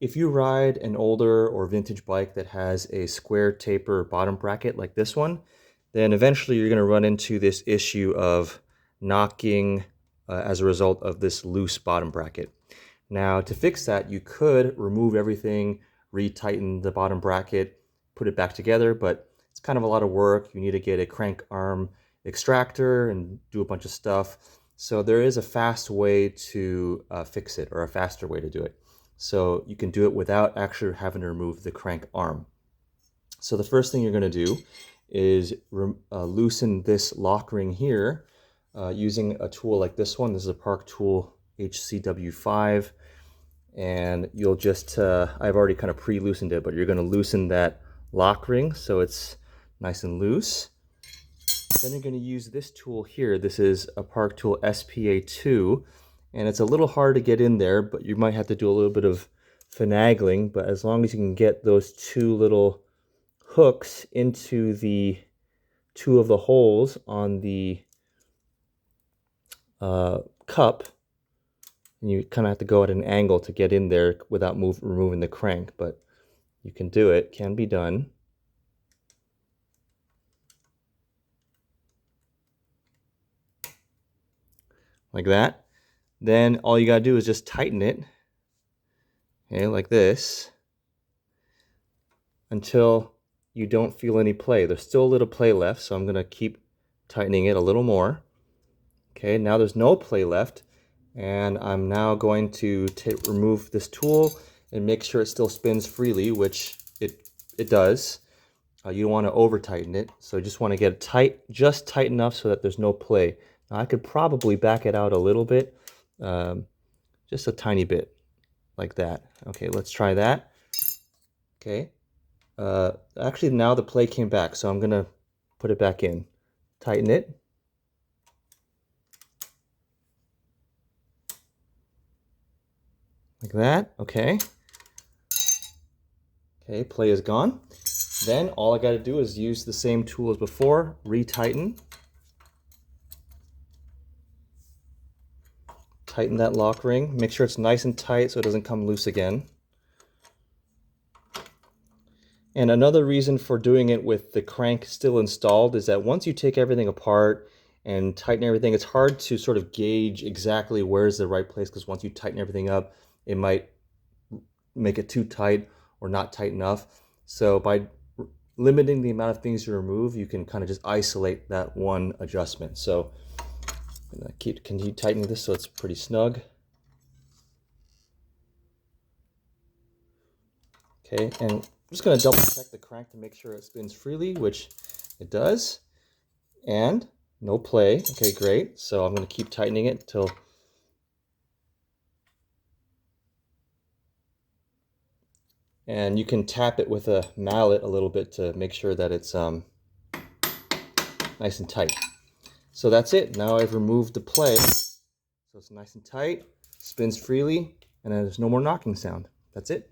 If you ride an older or vintage bike that has a square taper bottom bracket like this one, then eventually you're going to run into this issue of knocking as a result of this loose bottom bracket. Now, to fix that, you could remove everything, retighten the bottom bracket, put it back together, but it's kind of a lot of work. You need to get a crank arm extractor and do a bunch of stuff. So there is a fast way to fix it, or a faster way to do it. So you can do it without actually having to remove the crank arm. So the first thing you're going to do is loosen this lock ring here using a tool like this one. This is a Park Tool HCW5. And you'll just, I've already kind of pre-loosened it, but you're going to loosen that lock ring so it's nice and loose. Then you're going to use this tool here. This is a Park Tool SPA2, and it's a little hard to get in there, but you might have to do a little bit of finagling. But as long as you can get those two little hooks into the two of the holes on the cup, and you kind of have to go at an angle to get in there without removing the crank, but you can do it, can be done. Like that. Then all you gotta do is just tighten it, okay, like this, until you don't feel any play. There's still a little play left, so I'm gonna keep tightening it a little more. Okay, now there's no play left, and I'm now going to remove this tool and make sure it still spins freely, which it does. You don't want to over tighten it, so you just want to get it tight, just tight enough so that there's no play. Now I could probably back it out a little bit, just a tiny bit, like that. Okay, let's try that. Okay, actually now the play came back, so I'm gonna put it back in. Tighten it. Like that, okay. Okay, play is gone. Then all I gotta do is use the same tool as before, retighten. Tighten that lock ring. Make sure it's nice and tight so it doesn't come loose again. And another reason for doing it with the crank still installed is that once you take everything apart and tighten everything, it's hard to sort of gauge exactly where's the right place, because once you tighten everything up, it might make it too tight or not tight enough. So by limiting the amount of things you remove, you can kind of just isolate that one adjustment. So continue tightening this so it's pretty snug. Okay, and I'm just going to double check the crank to make sure it spins freely, which it does. And no play. Okay, great. So I'm going to keep tightening it until and you can tap it with a mallet a little bit to make sure that it's nice and tight. So that's it. Now I've removed the play, so it's nice and tight, spins freely, and there's no more knocking sound. That's it.